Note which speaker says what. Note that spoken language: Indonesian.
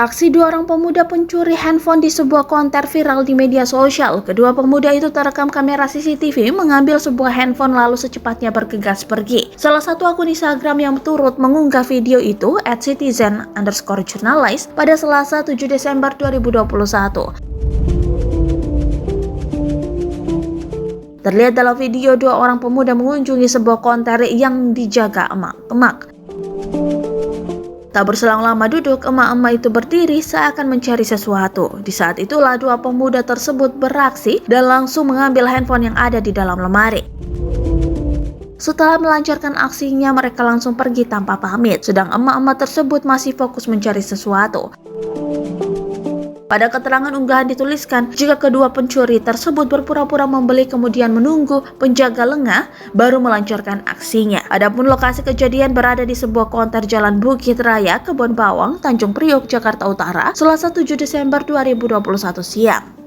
Speaker 1: Aksi dua orang pemuda pencuri handphone di sebuah konter viral di media sosial. Kedua pemuda itu terekam kamera CCTV mengambil sebuah handphone lalu secepatnya bergegas pergi. Salah satu akun Instagram yang turut mengunggah video itu @citizen_journalist pada Selasa 7 Desember 2021. Terlihat dalam video dua orang pemuda mengunjungi sebuah konter yang dijaga emak-emak. Tak berselang lama duduk, emak-emak itu berdiri seakan mencari sesuatu. Di saat itulah dua pemuda tersebut beraksi dan langsung mengambil handphone yang ada di dalam lemari. Setelah melancarkan aksinya, mereka langsung pergi tanpa pamit, sedang emak-emak tersebut masih fokus mencari sesuatu. Pada keterangan unggahan dituliskan, jika kedua pencuri tersebut berpura-pura membeli kemudian menunggu penjaga lengah baru melancarkan aksinya. Adapun lokasi kejadian berada di sebuah konter Jalan Bukit Raya, Kebon Bawang, Tanjung Priok, Jakarta Utara, Selasa 7 Desember 2021 siang.